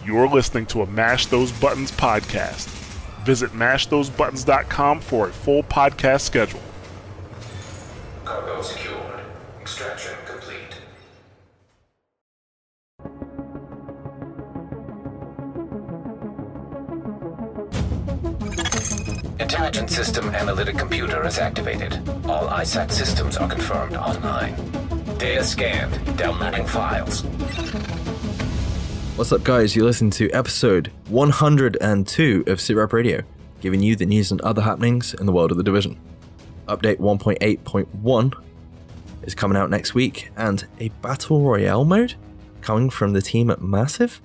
You're listening to a Mash Those Buttons podcast. Visit mashthosebuttons.com for a full podcast schedule. Cargo secured. Extraction complete. Intelligence system analytic computer is activated. All ISAC systems are confirmed online. Data scanned. Downloading files. What's up, guys? You listen to episode 102 of SITREP Radio, giving you the news and other happenings in the world of the Division. Update 1.8.1 is coming out next week, and a Battle Royale mode coming from the team at Massive?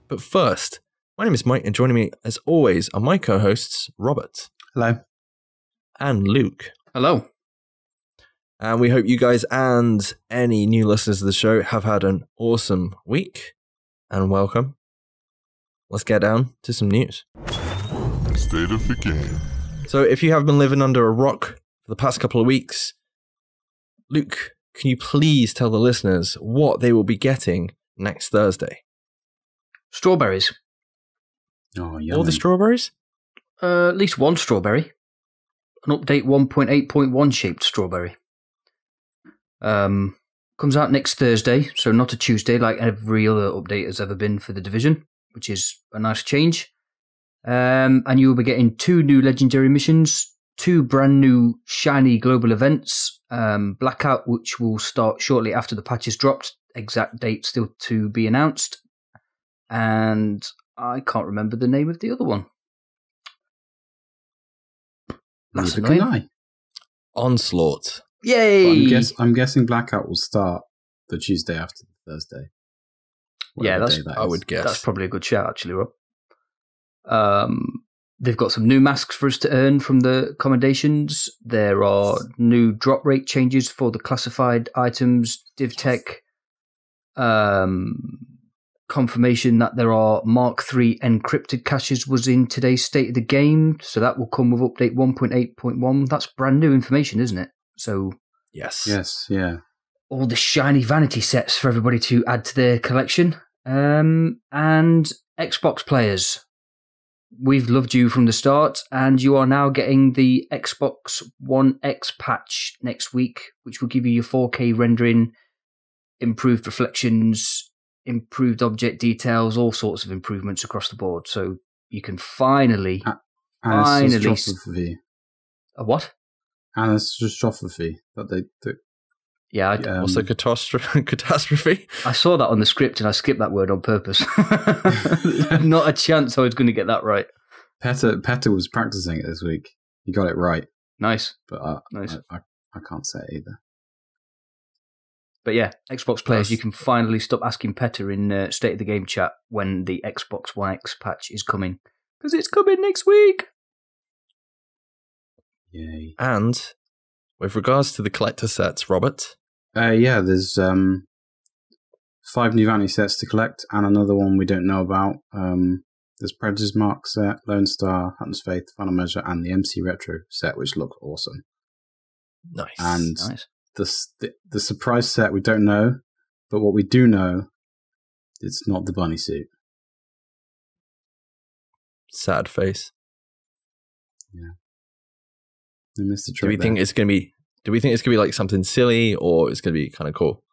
But first, my name is Mike, and joining me, as always, are my co-hosts, Robert. Hello. And Luke. Hello. And we hope you guys and any new listeners of the show have had an awesome week. And welcome. Let's get down to some news. State of the game. So if you have been living under a rock for the past couple of weeks, Luke, can you please tell the listeners what they will be getting next Thursday? Strawberries. Oh, yummy. All the strawberries? At least one strawberry. An update 1.8.1 shaped strawberry. Comes out next Thursday, so not a Tuesday like every other update has ever been for the Division, which is a nice change. And you will be getting 2 new legendary missions, 2 brand new shiny global events, Blackout, which will start shortly after the patch is dropped, exact date still to be announced, and I can't remember the name of the other one. That's Neither can I. Onslaught. Yay! But I'm guessing Blackout will start the Tuesday after the Thursday. Yeah, I would guess. That's probably a good shout, actually, Rob. They've got some new masks for us to earn from the commendations. There are new drop rate changes for the classified items, DivTech, confirmation that there are Mark III encrypted caches was in today's State of the Game, so that will come with update 1.8.1. That's brand new information, isn't it? So Yes, yeah. All the shiny vanity sets for everybody to add to their collection. And Xbox players, we've loved you from the start, and you are now getting the Xbox One X patch next week, which will give you your 4K rendering, improved reflections, improved object details, all sorts of improvements across the board. So you can finally... And it's catastrophe. A what? And it's catastrophe that they do. Yeah, also catastrophe. I saw that on the script and I skipped that word on purpose. Not a chance I was going to get that right. Petter was practicing it this week. He got it right. Nice. But nice. I can't say it either. But yeah, Xbox players, you can finally stop asking Petter in State of the Game chat when the Xbox One X patch is coming. Because it's coming next week. Yay. And with regards to the collector sets, Robert? Yeah, there's 5 new vanity sets to collect and another one we don't know about. There's Predator's Mark set, Lone Star, Hunter's Faith, Final Measure, and the MC Retro set, which look awesome. Nice. And Nice. the surprise set we don't know, but what we do know, it's not the bunny suit. Sad face. Yeah. They missed the Do trick we think there. it's gonna be like something silly, or it's gonna be kind of cool?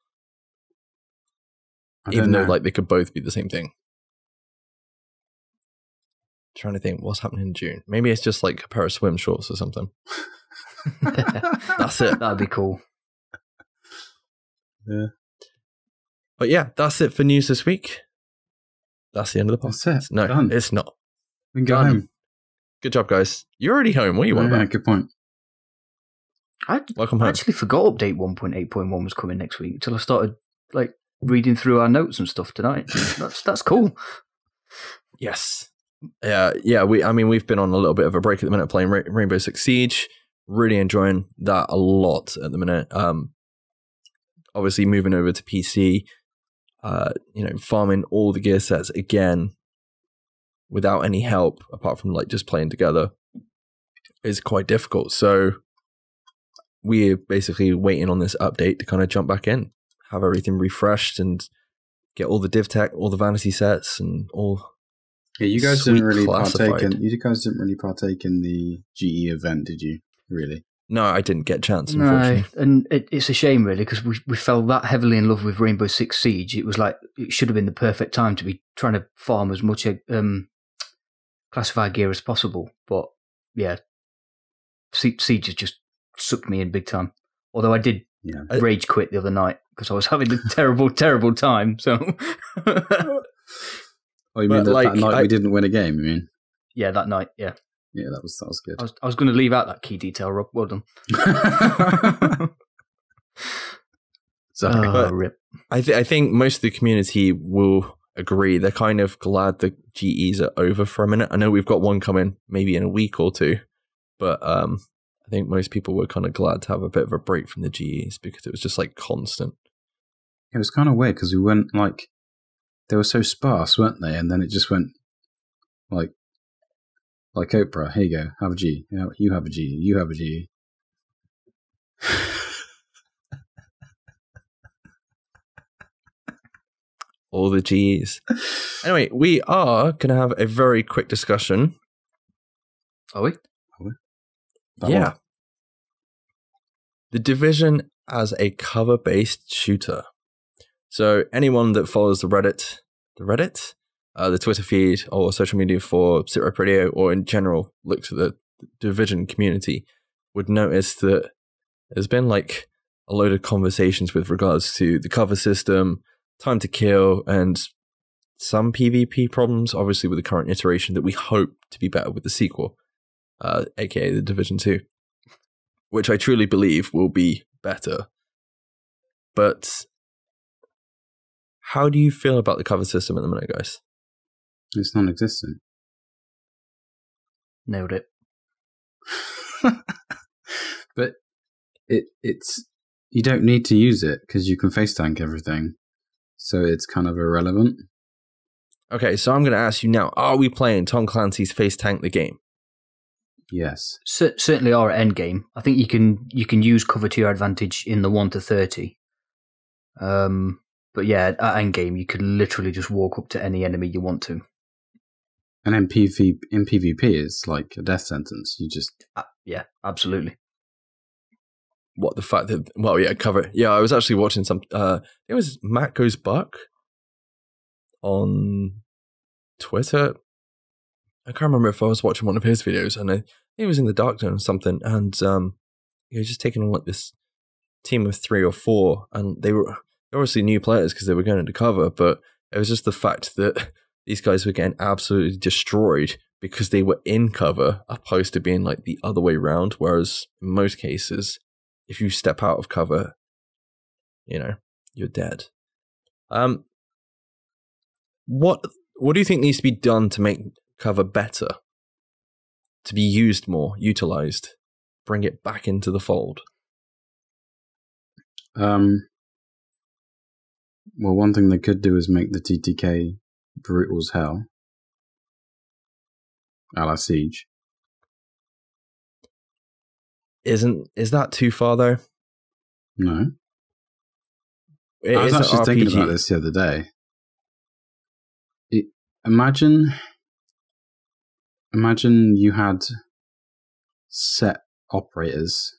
Even though like they could both be the same thing. Trying to think what's happening in June. Maybe it's just like a pair of swim shorts or something. That's it. That'd be cool. Yeah. But yeah, that's it for news this week. That's the end of the That's podcast. it. No, Done. it's not. We can go Done. home. Good job, guys. You're already home. What do you want Yeah, about? good point. I Welcome home. actually forgot update 1.8.1 was coming next week until I started like reading through our notes and stuff tonight. That's cool. Yes. Yeah. We've been on a little bit of a break at the minute playing Rainbow Six Siege. Really enjoying that a lot at the minute. Obviously moving over to PC. Farming all the gear sets again without any help apart from like just playing together. is quite difficult. So we're basically waiting on this update to kind of jump back in, have everything refreshed, and get all the div tech, all the vanity sets, and all. Yeah, you guys didn't really classified. partake in the GE event, did you? Really? No, I didn't get a chance, unfortunately. No, and it's a shame, really, because we fell that heavily in love with Rainbow Six Siege. It was like, it should have been the perfect time to be trying to farm as much classified gear as possible. But, yeah, Siege has just sucked me in big time. Although I did rage quit the other night because I was having a terrible, terrible time. So, oh, you mean that night we didn't win a game? You mean? Yeah, that night. Yeah. Yeah, that was good. I was going to leave out that key detail, Rob. Well done. Rip. I think most of the community will agree. They're kind of glad the GEs are over for a minute. I know we've got one coming maybe in a week or two, but I think most people were kind of glad to have a bit of a break from the GEs because it was just like constant. It was kind of weird because we went like, they were so sparse, weren't they? And then it just went like Oprah, here you go, have a G. You have a G. You have a G. All the Gs. Anyway, we are going to have a very quick discussion. Are we? Yeah. The Division as a cover-based shooter. So anyone that follows the Reddit, the Twitter feed, or social media for SITREP Radio, or in general looks at the Division community, would notice that there's been like a load of conversations with regards to the cover system, time to kill, and some PvP problems, obviously with the current iteration that we hope to be better with the sequel, aka the Division 2, which I truly believe will be better. But how do you feel about the cover system at the minute, guys? It's non-existent. Nailed it. But it's you don't need to use it because you can face tank everything, so it's kind of irrelevant. Okay, so I'm going to ask you now: are we playing Tom Clancy's Face Tank the game? Yes, certainly are at endgame. I think you can use cover to your advantage in the 1 to 30. But yeah, at endgame you could literally just walk up to any enemy you want to. And in PvP is like a death sentence. You just yeah, absolutely. What the fact that cover? Yeah, I was actually watching some. It was Matt Goes Buck on Twitter. I can't remember if I was watching one of his videos, and he was in the dark zone or something, and he was just taking on like this team of 3 or 4, and they were obviously new players because they were going into cover, but it was just the fact that these guys were getting absolutely destroyed because they were in cover, opposed to being like the other way around. Whereas in most cases, if you step out of cover, you're dead. What do you think needs to be done to make cover better, to be used more, utilized, bring it back into the fold? Well, one thing they could do is make the TTK brutal as hell, a la Siege. Is that too far though? No. I was actually thinking about this the other day. Imagine you had set operators.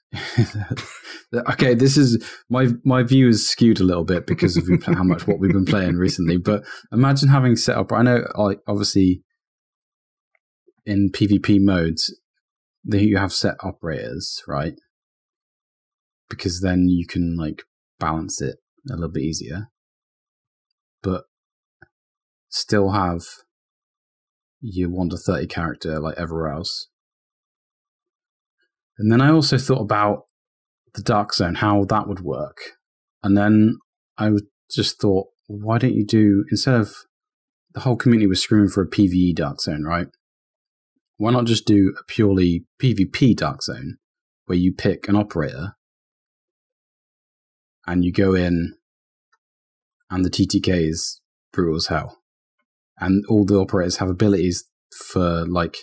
Okay, this is my view is skewed a little bit because of how much what we've been playing recently. But imagine having set up. I know, obviously, in PvP modes, you have set operators, right? Because then you can like balance it a little bit easier, but still have your 1 to 30 character like everywhere else. And then I also thought about the Dark Zone, how that would work. And then I just thought, why don't you do, instead of the whole community was screaming for a PvE Dark Zone, right? Why not just do a purely PvP Dark Zone where you pick an operator and you go in and the TTK is brutal as hell. And all the operators have abilities for like,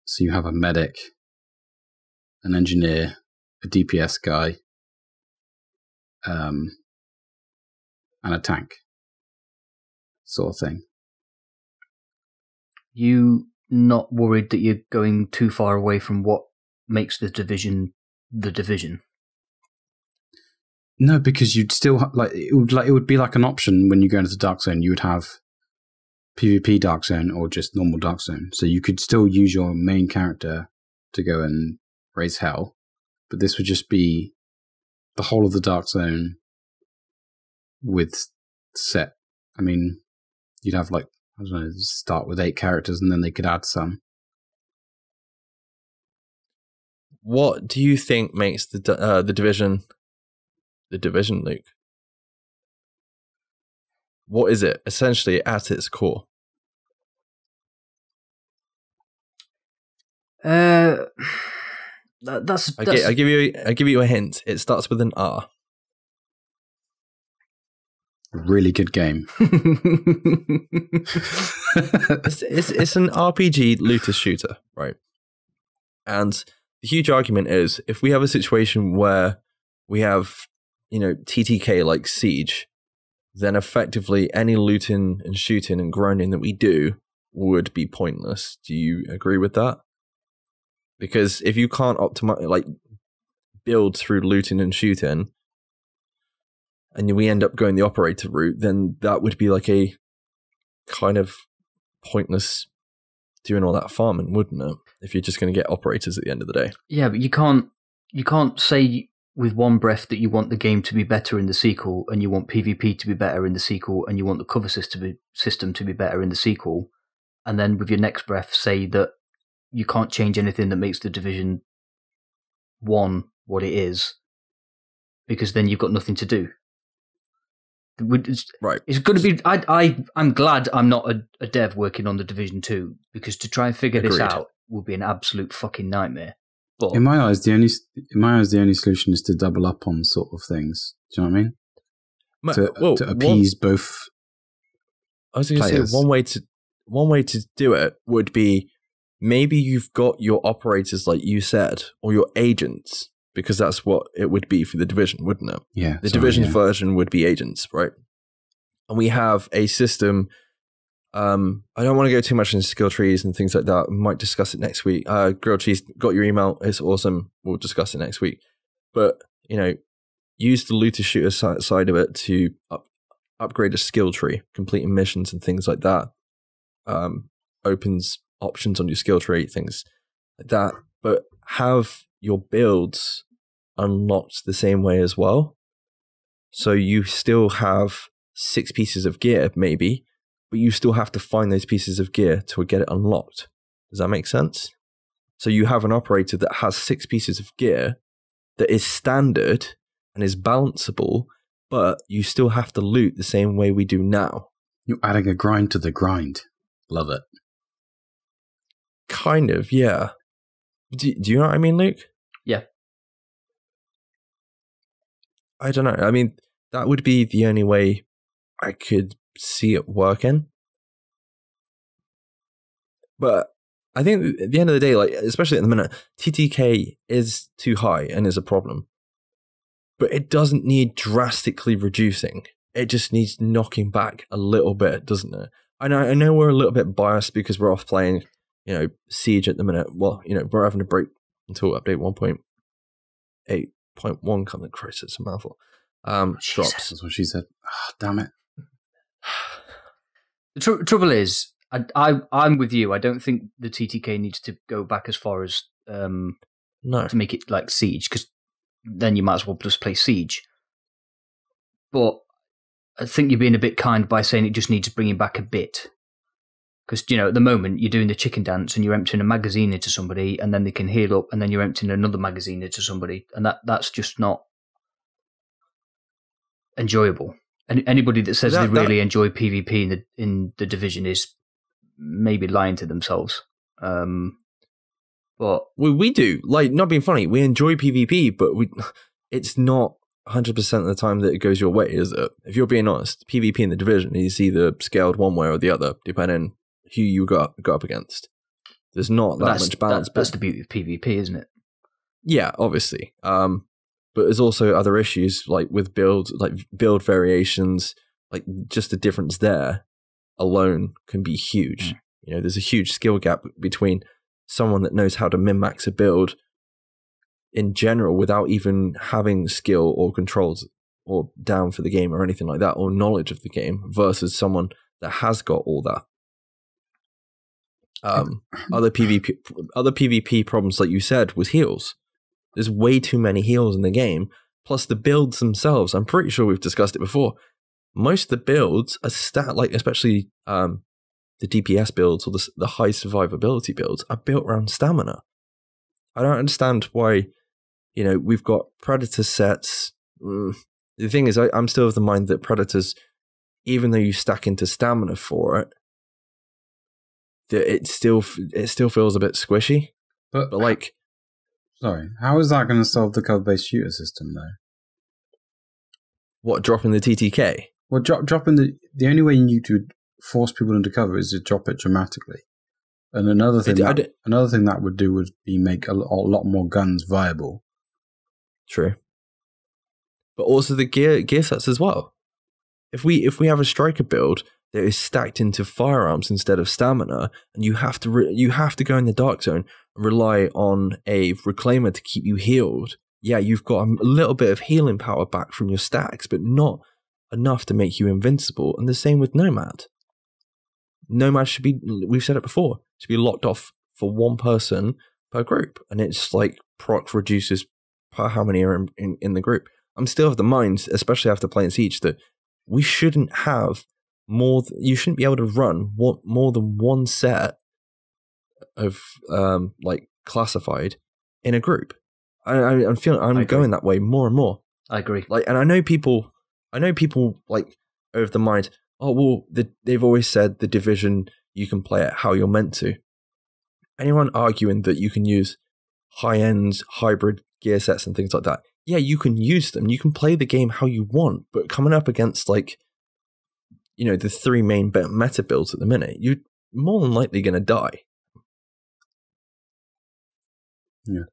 so you have a medic, an engineer, a DPS guy, and a tank, sort of thing. You not worried that you're going too far away from what makes the division the division? No, because you'd still it would be like an option when you go into the Dark Zone. You would have PvP Dark Zone or just normal Dark Zone. So you could still use your main character to go and raise hell, but this would just be the whole of the Dark Zone with set. I mean, you'd have start with 8 characters and then they could add some. What do you think makes the division the division, Luke? What is it essentially at its core? That's I give you a hint. It starts with an R. Really good game. It's an RPG looter shooter, right? And the huge argument is if we have a situation where we have, TTK like Siege, then effectively any looting and shooting and grinding that we do would be pointless. Do you agree with that? Because if you can't optimize, build through looting and shooting, and we end up going the operator route, then that would be like a kind of pointless doing all that farming, wouldn't it? If you're just going to get operators at the end of the day. Yeah, but you can't say with one breath that you want the game to be better in the sequel, and you want PvP to be better in the sequel, and you want the cover system to be better in the sequel, and then with your next breath say that you can't change anything that makes the Division 1 what it is, because then you've got nothing to do. Right. It's going to be. I'm glad I'm not a dev working on the Division 2, because to try and figure this out will be an absolute fucking nightmare. But in my eyes, the only solution is to double up on sort of things. Do you know what I mean? To appease both. I was going to say one way to do it would be maybe you've got your operators like you said, or your agents. Because that's what it would be for the Division, wouldn't it? Yeah. The Division's version would be agents, right? And we have a system. I don't want to go too much into skill trees and things like that. We might discuss it next week. Grilled Cheese, got your email. It's awesome. We'll discuss it next week. But, use the looter shooter side of it to upgrade a skill tree, completing missions and things like that. Opens options on your skill tree, things like that. But have your builds unlocked the same way as well. So you still have 6 pieces of gear, maybe, but you still have to find those pieces of gear to get it unlocked. Does that make sense? So you have an operator that has 6 pieces of gear that is standard and is balanceable, but you still have to loot the same way we do now. You're adding a grind to the grind. Love it. Kind of, yeah. Do you know what I mean, Luke? Yeah. I don't know. I mean, that would be the only way I could see it working. But I think at the end of the day, especially at the minute, TTK is too high and is a problem. But it doesn't need drastically reducing. It just needs knocking back a little bit, doesn't it? I know we're a little bit biased because we're off playing, Siege at the minute. Well, we're having a break until update 1.8.1 comes. Christ, it's a mouthful. Drops. That's what she said. Oh, damn it. The trouble is, I'm with you. I don't think the TTK needs to go back as far as to make it like Siege, because then you might as well just play Siege. But I think you're being a bit kind by saying it just needs bringing back a bit. Because, at the moment, you're doing the chicken dance and you're emptying a magazine into somebody and then they can heal up and then you're emptying another magazine into somebody. And that's just not enjoyable. And anybody that says they really enjoy PvP in the Division is maybe lying to themselves. But we do. Not being funny, we enjoy PvP, but it's not 100% of the time that it goes your way, is it? If you're being honest, PvP in the Division is either scaled one way or the other, depending who you got up against. There's not that much balance. That's the beauty of PvP, isn't it? Yeah, obviously. But there's also other issues like with build variations, like just the difference there alone can be huge. You know, there's a huge skill gap between someone that knows how to min-max a build in general without even having skill or controls or down for the game or anything like that, or knowledge of the game, versus someone that has got all that. Other PvP problems, like you said, was heals. There's way too many heals in the game. Plus the builds themselves, I'm pretty sure we've discussed it before. Most of the builds are like especially the DPS builds or the high survivability builds are built around stamina. I don't understand why, you know, we've got Predator sets. The thing is, I'm still of the mind that Predators, even though you stack into stamina for it, that it still feels a bit squishy. But like, sorry, how is that going to solve the cover-based shooter system though? What, dropping the TTK? Well, dropping the only way you could force people into cover is to drop it dramatically. And another thing that would do would be make a lot more guns viable. True. But also the gear sets as well. If we have a striker build that is stacked into firearms instead of stamina, and you have to go in the dark zone and rely on a reclaimer to keep you healed. Yeah, you've got a little bit of healing power back from your stacks, but not enough to make you invincible. And the same with Nomad. Nomad should be, we've said it before, should be locked off for one person per group. And it's like proc reduces per how many are in the group. I'm still of the mind, especially after playing Siege, that we shouldn't have you shouldn't be able to run more than one set of like classified in a group. I'm feeling I'm going that way more and more. I agree. Like, and I know people like over the mind. Oh well, they've always said the Division you can play it how you're meant to. Anyone arguing that you can use high-end hybrid gear sets and things like that? Yeah, you can use them. You can play the game how you want, but coming up against like, you know, the three main meta builds at the minute, you're more than likely going to die. Yeah.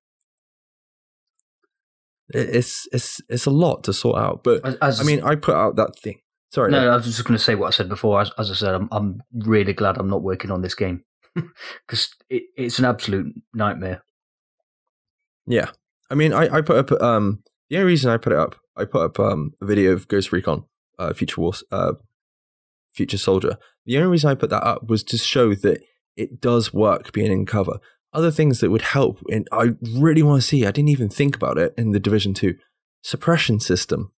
It's a lot to sort out, but I mean, I put out that thing. Sorry. No, I was just going to say what I said before. As I said, I'm really glad I'm not working on this game because it's an absolute nightmare. Yeah. I mean, I put up, the only reason I put it up, I put up a video of Ghost Recon, Future Soldier. The only reason I put that up was to show that it does work being in cover. Other things that would help, and I really want to see, I didn't even think about it in the Division 2, suppression system.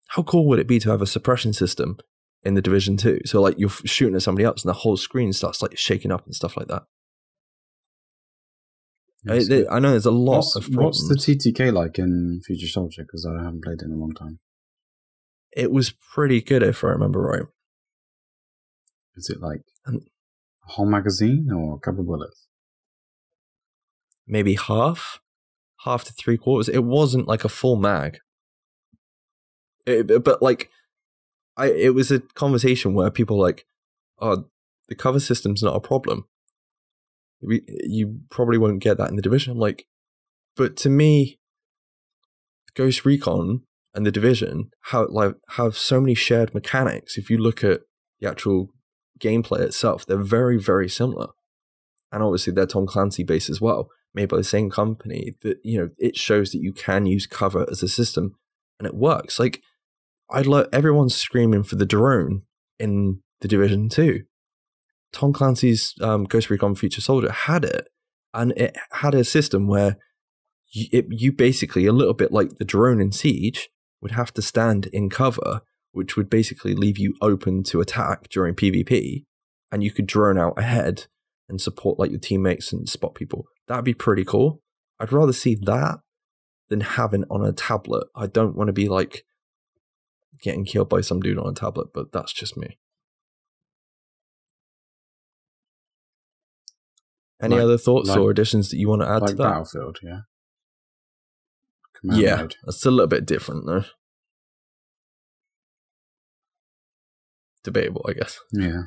How cool would it be to have a suppression system in the Division 2? So like you're shooting at somebody else and the whole screen starts like shaking up and stuff like that. I know there's a lot of problems. What's the TTK like in Future Soldier? Because I haven't played it in a long time. It was pretty good if I remember right. Is it like a whole magazine or a couple of bullets? Maybe half to three quarters. It wasn't like a full mag. But like, it was a conversation where people were like, oh, the cover system's not a problem. You probably won't get that in the Division. I'm like, but to me, Ghost Recon and the Division have so many shared mechanics. If you look at the actual gameplay itself, they're very, very similar. And obviously they're Tom Clancy based as well, made by the same company. That, you know, it shows that you can use cover as a system and it works. Like, everyone's screaming for the drone in the Division 2. Tom Clancy's Ghost Recon Future Soldier had it, and it had a system where you basically, a little bit like the drone in Siege, would have to stand in cover, which would basically leave you open to attack during PvP, and you could drone out ahead and support like your teammates and spot people. That'd be pretty cool. I'd rather see that than having it on a tablet. I don't want to be like getting killed by some dude on a tablet, but that's just me. Any other thoughts or additions that you want to add to that? Battlefield, yeah. Command mode. That's a little bit different though. Debatable, I guess. Yeah.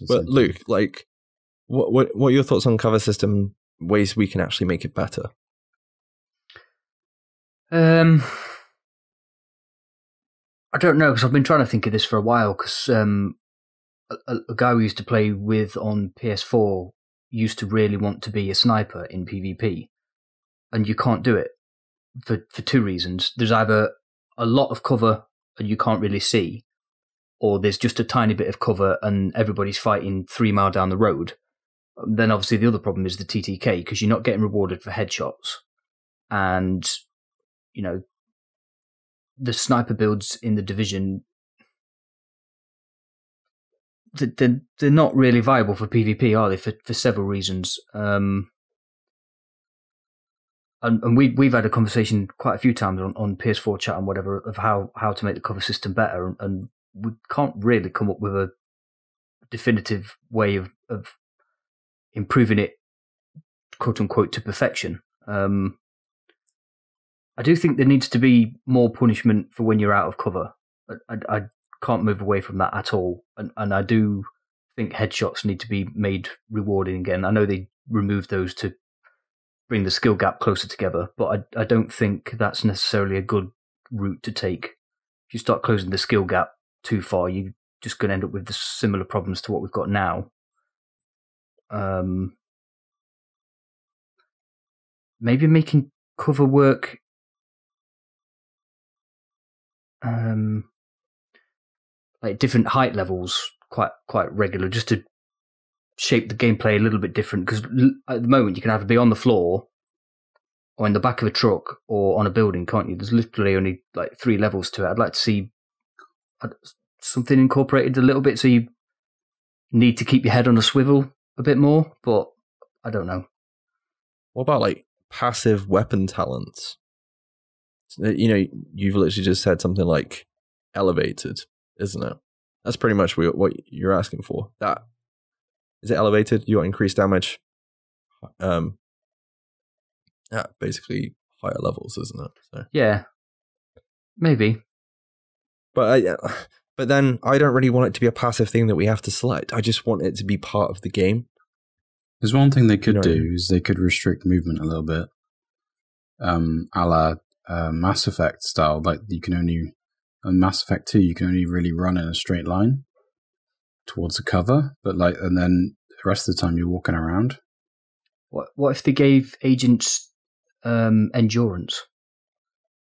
But Luke, like, what are your thoughts on cover system ways we can actually make it better? I don't know, because I've been trying to think of this for a while, because a guy we used to play with on PS4 used to really want to be a sniper in PvP, and you can't do it for two reasons. There's either a lot of cover and you can't really see, or there's just a tiny bit of cover and everybody's fighting 3 miles down the road. Then obviously the other problem is the TTK, because you're not getting rewarded for headshots. And, you know, the sniper builds in the Division, they're not really viable for PvP, are they? For several reasons. And we've had a conversation quite a few times on PS4 chat and whatever of how to make the cover system better, and we can't really come up with a definitive way of improving it, quote unquote, to perfection. I do think there needs to be more punishment for when you're out of cover. I can't move away from that at all. And I do think headshots need to be made rewarding again. I know they removed those to bring the skill gap closer together, but I don't think that's necessarily a good route to take. If you start closing the skill gap too far, you're just going to end up with the similar problems to what we've got now. Maybe making cover work like different height levels quite regular, just to shape the gameplay a little bit different, because at the moment you can either be on the floor or in the back of a truck or on a building, can't you? There's literally only like 3 levels to it. I'd like to see something incorporated a little bit, so you need to keep your head on a swivel a bit more, but I don't know. What about like passive weapon talents? You know, you've literally just said something like elevated, isn't it? That's pretty much what you're asking for. That is it. Elevated, you got increased damage. Yeah, basically higher levels, isn't it? So. Yeah, maybe. But then I don't really want it to be a passive thing that we have to select. I just want it to be part of the game. There's one thing they could do is they could restrict movement a little bit, a la Mass Effect style. Like you can only on Mass Effect 2, you can only really run in a straight line towards the cover, but like, and then the rest of the time you're walking around. What if they gave agents endurance,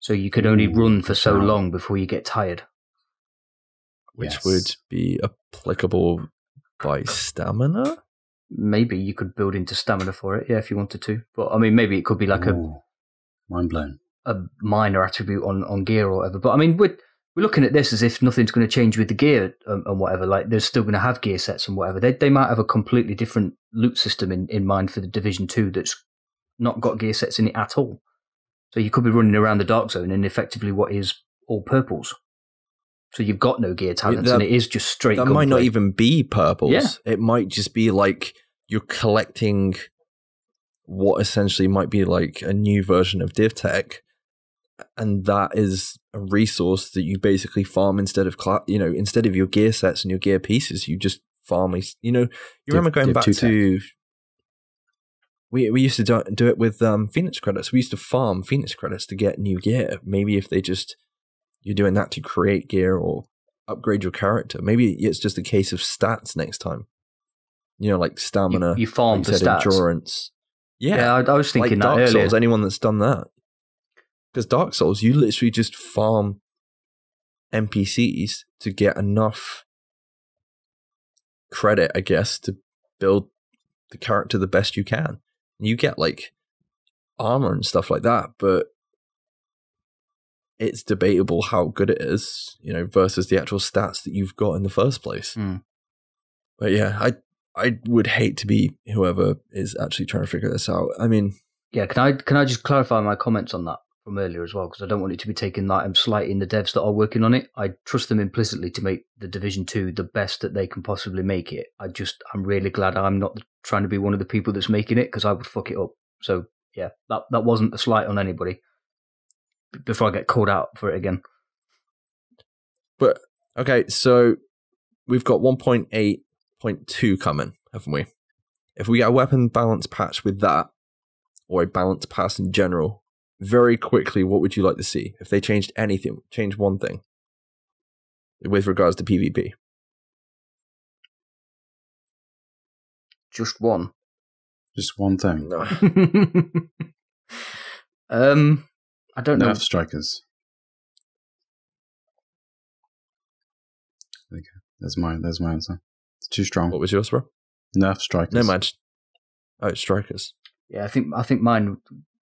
so you could only run for so long before you get tired? Which would be applicable by stamina? Maybe you could build into stamina for it, yeah, if you wanted to. But I mean, maybe it could be like mind blown, a minor attribute on gear or whatever. But I mean, we're looking at this as if nothing's going to change with the gear and whatever. Like, they're still going to have gear sets and whatever. They might have a completely different loot system in mind for the Division 2 that's not got gear sets in it at all. So you could be running around the Dark Zone in effectively what is all purples. So you've got no gear talents, and it is just straight gunplay. That might not even be purples. Yeah. It might just be like you're collecting what essentially might be like a new version of div tech, and that is a resource that you basically farm instead of instead of your gear sets and your gear pieces. You just farm. You remember going back to we used to do it with Phoenix credits. We used to farm Phoenix credits to get new gear. Maybe if you're doing that to create gear or upgrade your character. Maybe it's just a case of stats next time. Like stamina. You farm like the stats. Endurance. Yeah, I was thinking like that Dark earlier. Souls, anyone that's done that. Because Dark Souls, you literally just farm NPCs to get enough credit, I guess, to build the character the best you can. You get like armor and stuff like that, but it's debatable how good it is, versus the actual stats that you've got in the first place. But yeah, I would hate to be whoever is actually trying to figure this out. I mean, yeah, can I just clarify my comments on that from earlier as well, because I don't want it to be taken that I'm slighting the devs that are working on it. I trust them implicitly to make the Division 2 the best that they can possibly make it. I'm really glad I'm not trying to be one of the people that's making it, because I would fuck it up. So yeah, that wasn't a slight on anybody, before I get called out for it again. But okay, so we've got 1.8.2 coming, haven't we? If we get a weapon balance patch with that, or a balanced pass in general, very quickly, what would you like to see? If they changed anything, change one thing with regards to PvP. Just one. Just one thing. No. I don't know. Nerf strikers. There you go. There's my answer. It's too strong. What was yours, bro? Nerf strikers. No, man. Oh, it's strikers. Yeah, I think mine,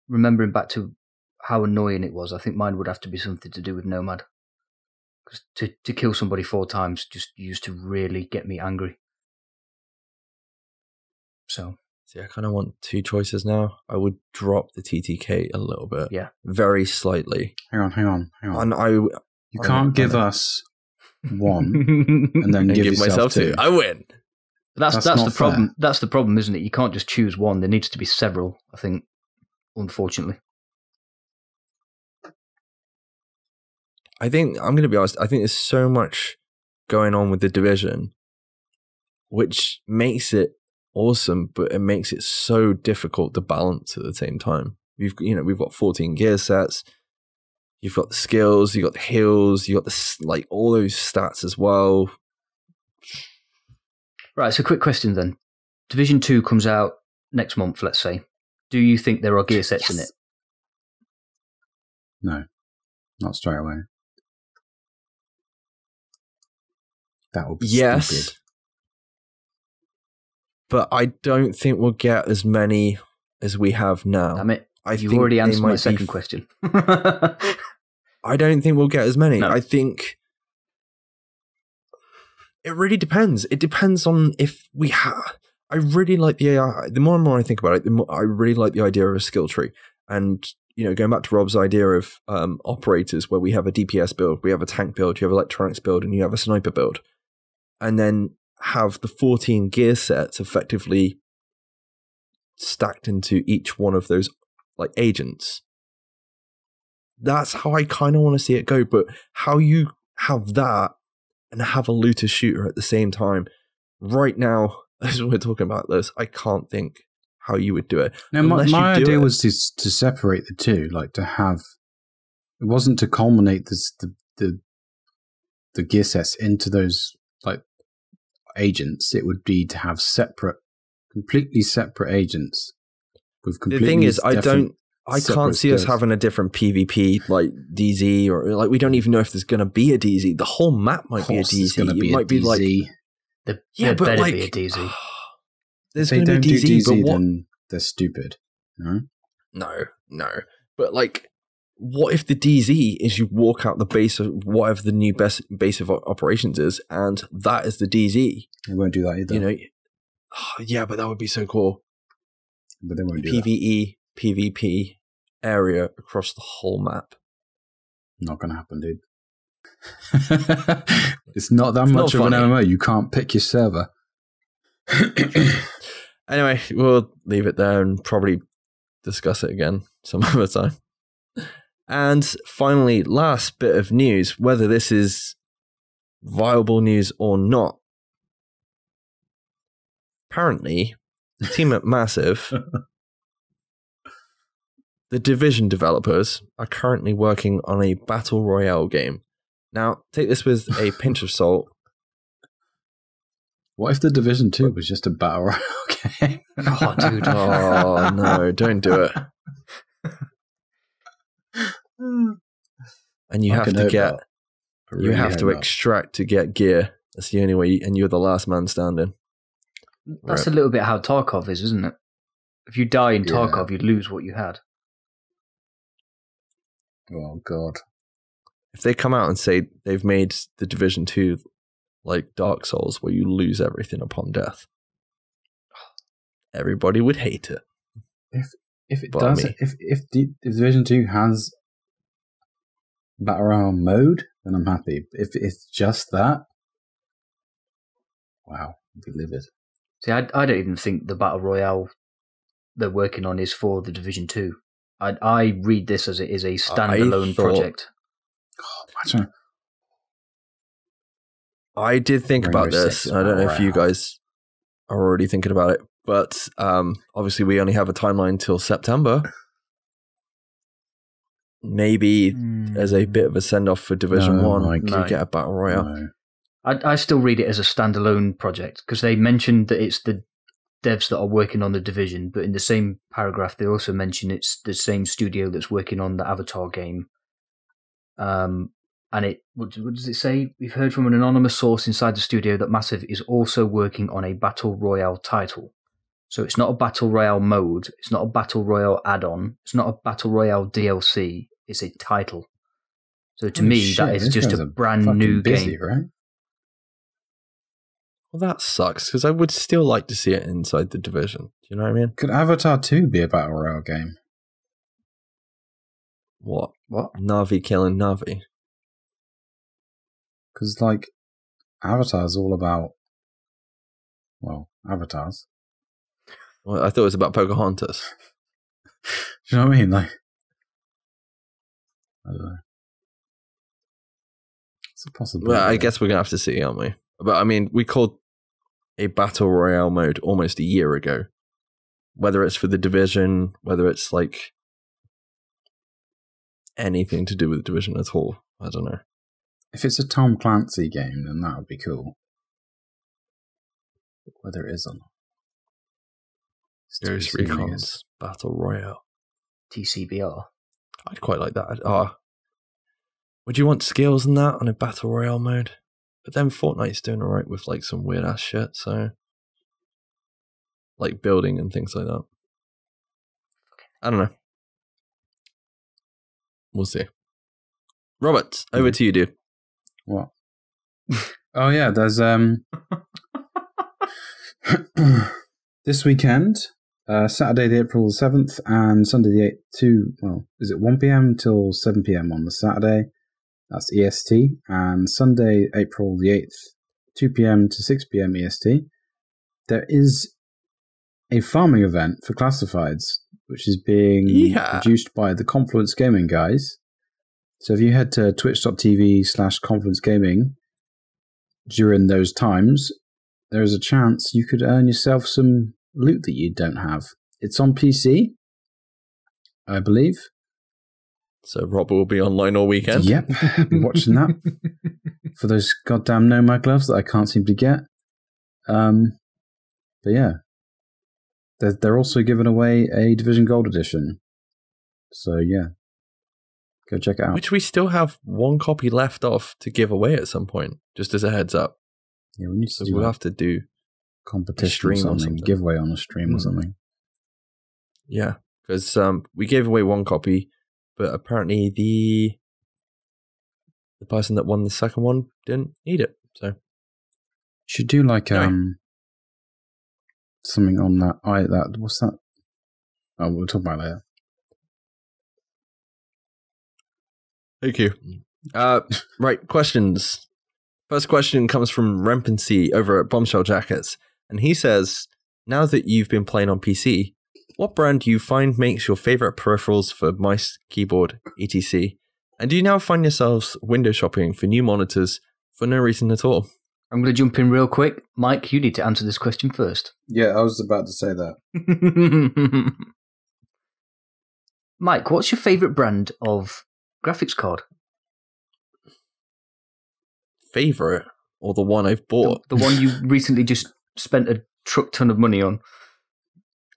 remembering back to how annoying it was, I think mine would have to be something to do with Nomad. Because to kill somebody 4 times just used to really get me angry. So. See, I kind of want 2 choices now. I would drop the TTK a little bit. Yeah. Very slightly. Hang on. And you can't give us one and then give yourself 2. I win. That's the not problem. fair. That's the problem, isn't it? You can't just choose one. There needs to be several, I think, unfortunately. I think, I'm going to be honest, I think there's so much going on with the Division, which makes it awesome, but it makes it so difficult to balance at the same time. We've got 14 gear sets. You've got the skills, you've got the heals, you've got the all those stats as well. Right, so quick question then. Division 2 comes out next month, let's say. Do you think there are gear sets in it? No, not straight away. That would be stupid. But I don't think we'll get as many as we have now. Damn it. You've already answered my second question. I don't think we'll get as many. No. I think it really depends. It depends on if we have. I really like the AI. The more and more I think about it, the more I really like the idea of a skill tree. And, going back to Rob's idea of operators, where we have a DPS build, we have a tank build, you have electronics build, and you have a sniper build. And then have the 14 gear sets effectively stacked into each one of those agents. That's how I kind of want to see it go. But how you have that and have a looter shooter at the same time, right now, as we're talking about this, I can't think how you would do it. No, my idea was to separate the two, to have. It wasn't to culminate the gear sets into those agents. It would be to have completely separate agents with completely. The thing is, I can't see us having a different PvP DZ or we don't even know if there's going to be a DZ. The whole map might be a DZ. It might be there better be a DZ. There's if they going to don't be a DZ, do DZ, but what? Then they're stupid. No. But what if the DZ is you walk out the base of whatever the new base of operations is, and that is the DZ? They won't do that either. Yeah, but that would be so cool. But they won't do PvE, PvP area across the whole map. Not going to happen, dude. It's not that much of an MMO. You can't pick your server. Anyway, we'll leave it there and probably discuss it again some other time. And finally, last bit of news, whether this is viable news or not. Apparently, the team at Massive, the Division developers, are currently working on a Battle Royale game. Now, take this with a pinch of salt. What if the Division 2 was just a Battle Royale game? Oh, dude. Oh, no, don't do it. And you have to extract to get gear. That's the only way, and you're the last man standing. That's a little bit how Tarkov is, isn't it? If you die in Tarkov, you lose what you had. Oh, God. If they come out and say they've made the Division 2 like Dark Souls, where you lose everything upon death, everybody would hate it. If it does, if Division 2 has Battle Royale mode, then I'm happy. If it's just that, wow, I'd be livid. See, I don't even think the Battle Royale they're working on is for the Division 2. I read this as it is a standalone project. Oh, imagine. I did think about this. I don't know if you guys are already thinking about it, But obviously we only have a timeline till September. Maybe as a bit of a send-off for Division 1, you get a Battle Royale. No. I still read it as a standalone project because they mentioned that it's the devs that are working on the Division, but in the same paragraph they also mention it's the same studio that's working on the Avatar game. And what does it say? We've heard from an anonymous source inside the studio that Massive is also working on a Battle Royale title. So it's not a Battle Royale mode, it's not a Battle Royale add-on, it's not a Battle Royale DLC, it's a title. So to me, that is just a brand new busy, game. Right? Well, that sucks, because I would still like to see it inside the Division. Do you know what I mean? Could Avatar 2 be a Battle Royale game? What? What? Na'vi killing Na'vi. Because, like, Avatar's all about, well, avatars. Well, I thought it was about Pocahontas. Do you know what I mean? Like, I don't know. It's a possibility. Well, I guess we're going to have to see, aren't we? But, I mean, we called a Battle Royale mode almost a year ago. Whether it's for the Division, whether it's, like, anything to do with the Division at all. I don't know. If it's a Tom Clancy game, then that would be cool. Whether it is or not. Ghost Recon's Battle Royale. TCBR. I'd quite like that. Would you want skills in that on a Battle Royale mode? But then Fortnite's doing alright with like some weird ass shit, so like building and things like that. I don't know. We'll see. Robert, over to you, dude. What? Oh yeah, there's this weekend, Saturday the April 7th and Sunday the 8th is it 1 p.m. till 7 p.m. on the Saturday? That's EST. And Sunday, April the 8th, 2 p.m. to 6 p.m. EST. There is a farming event for classifieds, which is being produced by the Confluence Gaming guys. So if you head to twitch.tv/Confluence Gaming during those times, there's a chance you could earn yourself some loot that you don't have. It's on PC, I believe. So Rob will be online all weekend? Yep, I'll be watching that. For those goddamn Nomad gloves that I can't seem to get. But yeah. They're also giving away a Division Gold Edition. So yeah. Go check it out. Which we still have one copy left of to give away at some point, just as a heads up. Yeah, we need to do we'll have to do competition or something, giveaway on a stream or something. Yeah, because we gave away one copy, but apparently the person that won the second one didn't need it. So should do like something on that. What's that? Oh, we'll talk about it later. Thank you. Right, questions. First question comes from Rempency over at Bombshell Jackets, and he says, now that you've been playing on PC, what brand do you find makes your favorite peripherals for mice, keyboard, etc.? And do you now find yourselves window shopping for new monitors for no reason at all? I'm going to jump in real quick. Mike, you need to answer this question first. Yeah, I was about to say that. Mike, what's your favorite brand of graphics card? Favorite? Or the one I've bought? The one you recently just spent a truck ton of money on.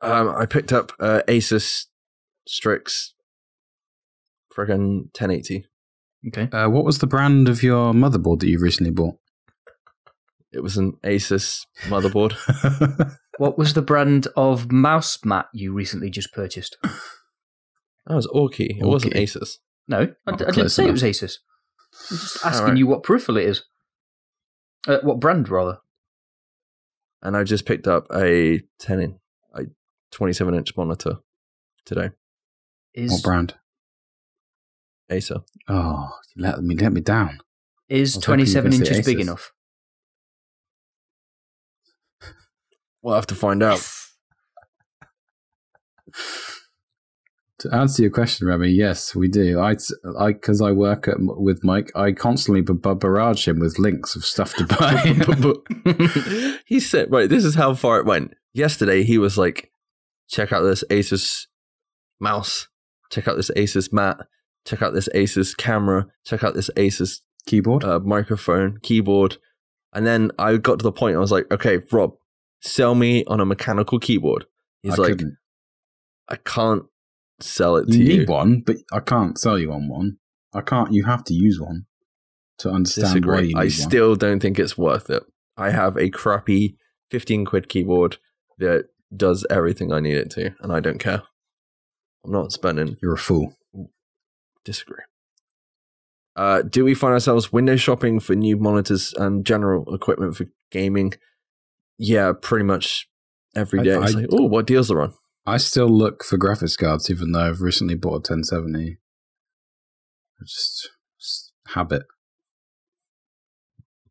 I picked up Asus Strix friggin' 1080. Okay. What was the brand of your motherboard that you recently bought? It was an Asus motherboard. What was the brand of mouse mat you recently just purchased? That was Orki. It wasn't Asus. No, I didn't say it was Asus. I'm just asking you what peripheral it is. What brand, rather. And I just picked up a 27-inch monitor today. What brand? Acer. Oh, let me down. Is 27 inches big enough? We'll have to find out. To answer your question, Remy, yes, we do. Because I work with Mike, I constantly barrage him with links of stuff to buy. He said, right, this is how far it went. yesterday he was like, check out this Asus mouse, check out this Asus mat, check out this Asus camera, check out this Asus keyboard, microphone, keyboard. And then I got to the point, I was like, okay, Rob, sell me on a mechanical keyboard. He's I can't sell it to you. You need one, but I can't sell you on one. You have to use one to understand why you need one. I still don't think it's worth it. I have a crappy 15 quid keyboard that does everything I need it to, and I don't care. I'm not spending. You're a fool. Disagree. Do we find ourselves window shopping for new monitors and general equipment for gaming? Yeah, pretty much every day. It's like, oh, what deals are on? I still look for graphics cards, even though I've recently bought a 1070. Just habit.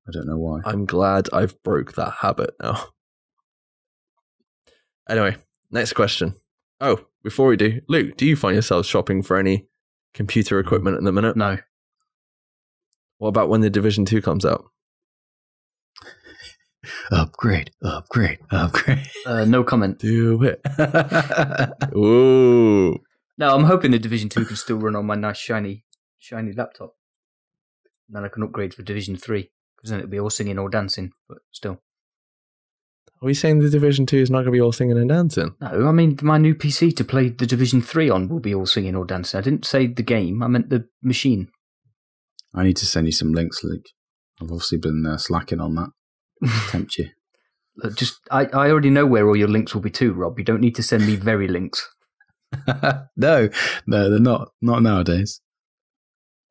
I don't know why. I'm glad I've broke that habit now. Anyway, next question. Oh, before we do, Luke, do you find yourself shopping for any computer equipment at the minute? No. What about when the Division 2 comes out? Upgrade. No comment. Do it. Ooh. No, I'm hoping the Division 2 can still run on my nice shiny laptop. And then I can upgrade for Division 3, because then it'll be all singing or dancing, but still. Are we saying the Division 2 is not going to be all singing and dancing? No, I mean, my new PC to play the Division 3 on will be all singing or dancing. I didn't say the game, I meant the machine. I need to send you some links, Luke. I've obviously been slacking on that. Tempt you. I already know where all your links will be too, Rob. You don't need to send me very links. No, they're not nowadays.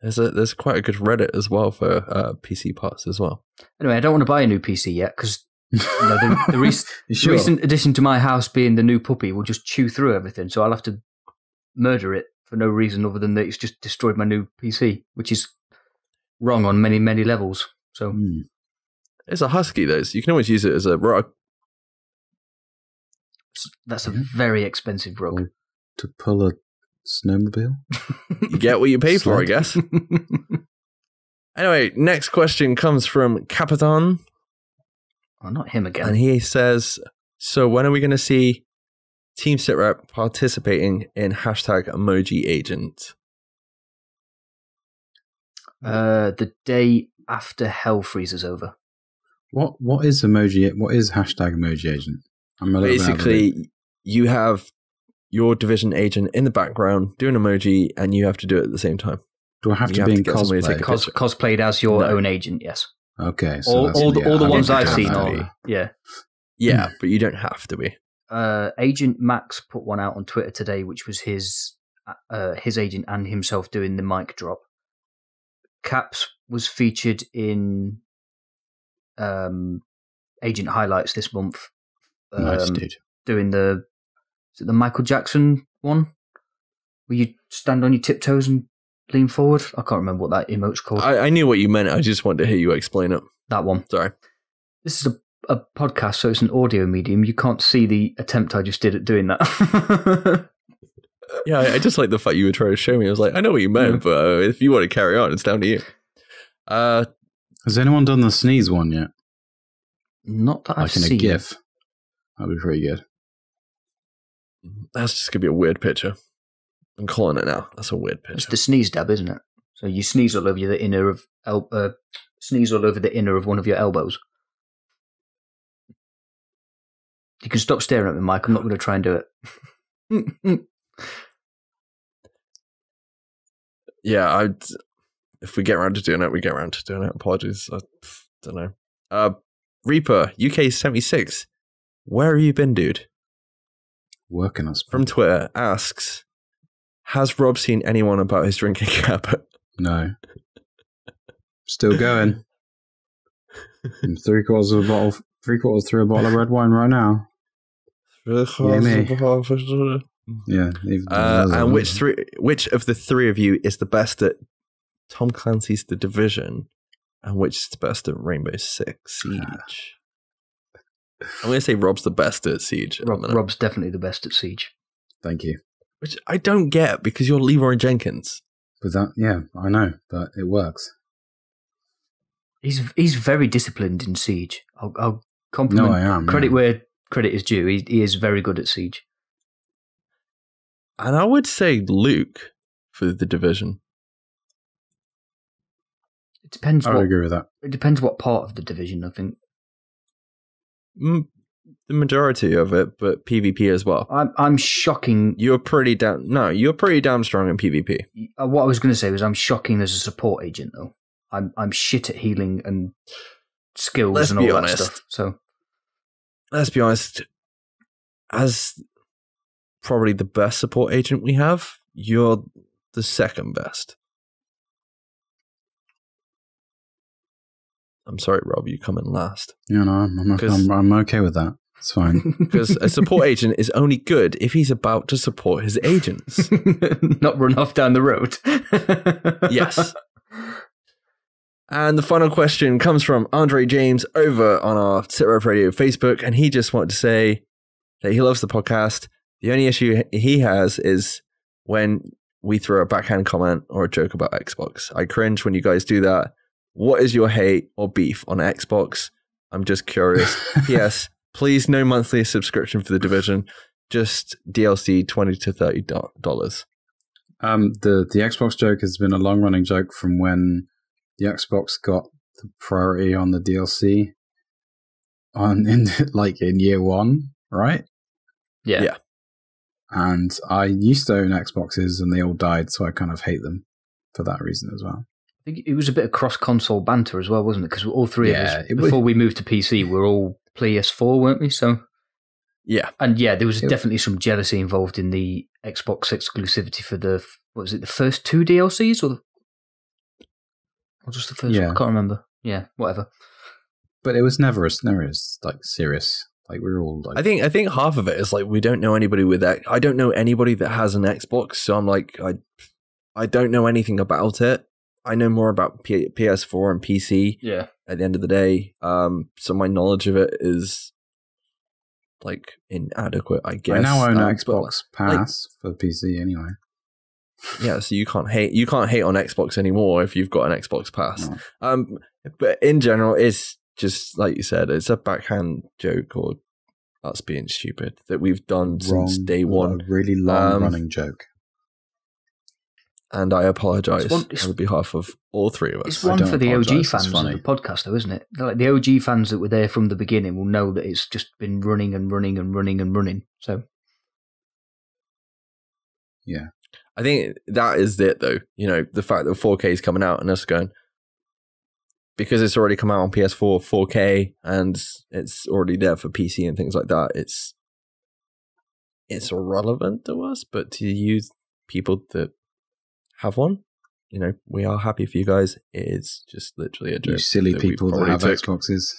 There's quite a good Reddit as well for PC parts as well. Anyway, I don't want to buy a new PC yet because the recent addition to my house being the new puppy will just chew through everything. So I'll have to murder it for no reason other than that it's just destroyed my new PC, which is wrong on many, many levels. So it's a Husky, though, so you can always use it as a rug. That's a very expensive rug. To pull a snowmobile? You get what you pay for, I guess. Anyway, next question comes from Capitan. Oh, not him again. And he says, so when are we going to see Team SITREP participating in #emoji agent? The day after Hell freezes over. What is emoji? What is #emoji agent? Basically, you have your Division agent in the background doing emoji, and you have to do it at the same time. Do I have to be in cosplay? Cosplayed as your own agent, yes. Okay. So all the ones I've seen are, yeah. Yeah, but you don't have to be. Agent Max put one out on Twitter today, which was his agent and himself doing the mic drop. Caps was featured in Agent Highlights this month. Nice, dude. Doing the Michael Jackson one, where you stand on your tiptoes and lean forward. I can't remember what that emote's called. I knew what you meant. I just wanted to hear you explain it. That one. Sorry. This is a podcast, so it's an audio medium. You can't see the attempt I just did at doing that. Yeah, I just like the fact you were trying to show me. I was like, I know what you meant, but if you want to carry on, it's down to you. Has anyone done the sneeze one yet? Not that I've seen. Like in a GIF. That'd be pretty good. That's just going to be a weird picture. I'm calling it now. That's a weird picture. It's the sneeze dab, isn't it? So you sneeze all over the inner of one of your elbows. You can stop staring at me, Mike. I'm not going to try and do it. Yeah, if we get around to doing it, we get around to doing it. Apologies. I don't know. Reaper, UK 76. Where have you been, dude? Working us. From Twitter asks, has Rob seen anyone about his drinking habit? No. Still going. I'm 3/4 of a bottle, 3/4 through a bottle of red wine right now. Yeah, me. Yeah. And which of the three of you is the best at Tom Clancy's The Division, and which is the best at Rainbow Six Siege? I'm going to say Rob's the best at Siege. Rob's definitely the best at Siege. Thank you. Which I don't get because you're Leroy Jenkins. But that, yeah, I know, but it works. He's very disciplined in Siege. I'll compliment. No, I am. Credit where credit is due. He is very good at Siege. And I would say Luke for the Division. It depends. I would agree with that. It depends what part of the Division, I think. The majority of it, but PvP as well. I'm shocking. You're pretty damn strong in PvP. What I was going to say was I'm shocking as a support agent, though. I'm shit at healing and skills and all that stuff. So let's be honest. As probably the best support agent we have, you're the second best. I'm sorry, Rob, you come in last. No, I'm okay with that. It's fine. Because a support agent is only good if he's about to support his agents. Not run off down the road. Yes. And the final question comes from Andre James over on our SITREP Radio Facebook, and he just wanted to say that he loves the podcast. The only issue he has is when we throw a backhand comment or a joke about Xbox. I cringe when you guys do that. What is your hate or beef on Xbox? I'm just curious. P.S. Please, no monthly subscription for the Division. Just DLC $20 to $30. The Xbox joke has been a long running joke from when the Xbox got the priority on the DLC in year one, right? Yeah. And I used to own Xboxes and they all died, so I kind of hate them for that reason as well. I think it was a bit of cross-console banter as well, wasn't it? Because all three of us, before we moved to PC, we were all PS4, weren't we? So yeah. And yeah, there was definitely some jealousy involved in the Xbox exclusivity for the first two DLCs or just the first one? I can't remember. Yeah, whatever. But it was never as like serious. Like we were all like, I think half of it is like we don't know anybody with that. I don't know anybody that has an Xbox, so I'm like I don't know anything about it. I know more about PS4 and PC. Yeah. At the end of the day, so my knowledge of it is like inadequate, I guess. I now own an Xbox Pass for PC anyway. Yeah, so you can't hate on Xbox anymore if you've got an Xbox Pass. No. But in general, it's just like you said, it's a backhand joke or us being stupid that we've done since day one. A really long running joke. And I apologise on behalf of all three of us. It's one for the OG fans of the podcast, though, isn't it? Like the OG fans that were there from the beginning will know that it's just been running and running and running and running. So, yeah, I think that is it, though. You know, the fact that 4K is coming out and us going, because it's already come out on PS4, 4K, and it's already there for PC and things like that. It's irrelevant to us, but to you people that have one, you know, we are happy for you guys. It's just literally a joke. You silly people that have Xboxes.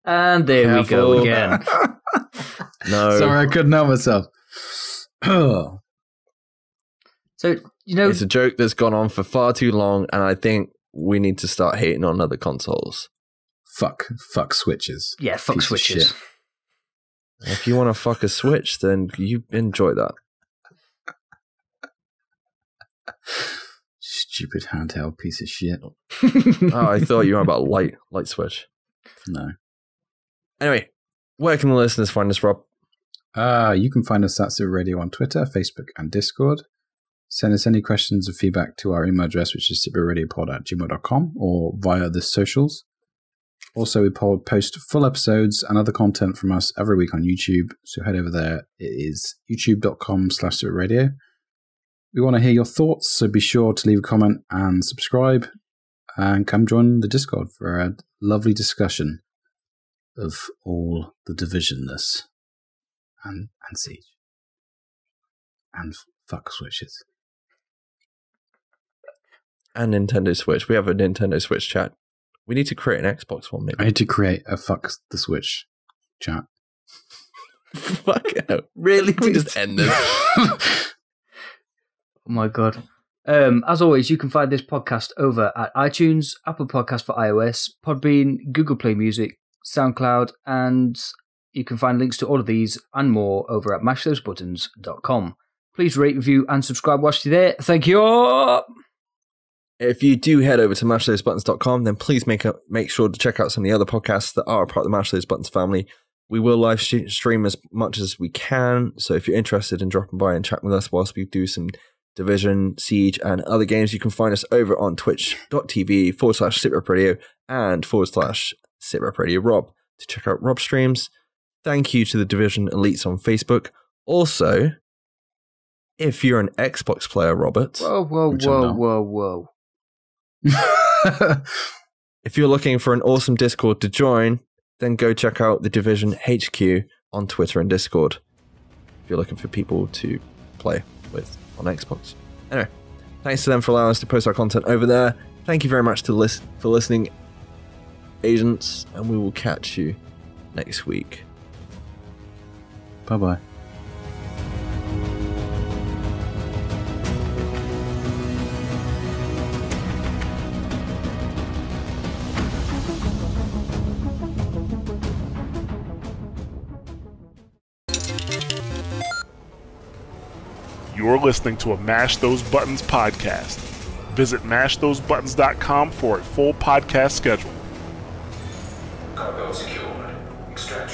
And there we go again. No. Sorry, I couldn't help myself. So, you know, it's a joke that's gone on for far too long, and I think we need to start hating on other consoles. Fuck Switches. Yeah, fuck Switches. If you want to fuck a Switch, then you enjoy that. Stupid handheld piece of shit. Oh, I thought you were about light Switch. No. Anyway, where can the listeners find us, Rob? You can find us at SITREP Radio on Twitter, Facebook, and Discord. Send us any questions or feedback to our email address, which is sitrepRadiopod@gmail.com, or via the socials. Also, we post full episodes and other content from us every week on YouTube, so head over there. It is youtube.com/sitrapradio. We want to hear your thoughts, so be sure to leave a comment and subscribe, and come join the Discord for a lovely discussion of all the Divisionness and Siege and fuck Switches. And Nintendo Switch. We have a Nintendo Switch chat. We need to create an Xbox one, maybe. I need to create a fuck the Switch chat. Fuck it. Really? We just end this. Oh my God. As always, you can find this podcast over at iTunes, Apple Podcast for iOS, Podbean, Google Play Music, SoundCloud, and you can find links to all of these and more over at mashthosebuttons.com. Please rate, review, and subscribe whilst you're there. Thank you! If you do head over to mashthosebuttons.com, then please make sure to check out some of the other podcasts that are a part of the Mash Those Buttons family. We will live stream as much as we can, so if you're interested in dropping by and chatting with us whilst we do some Division, Siege, and other games, you can find us over on twitch.tv/SITREP Radio and /SITREP Radio Rob to check out Rob's streams. Thank you to the Division Elites on Facebook. Also, if you're an Xbox player, Robert. Whoa. If you're looking for an awesome Discord to join, then go check out the Division HQ on Twitter and Discord. If you're looking for people to play with on Xbox. Anyway, thanks to them for allowing us to post our content over there. Thank you very much for listening, agents, and we will catch you next week. Bye-bye. You're listening to a Mash Those Buttons podcast. Visit mashthosebuttons.com for a full podcast schedule. Cargo secured. Extraction.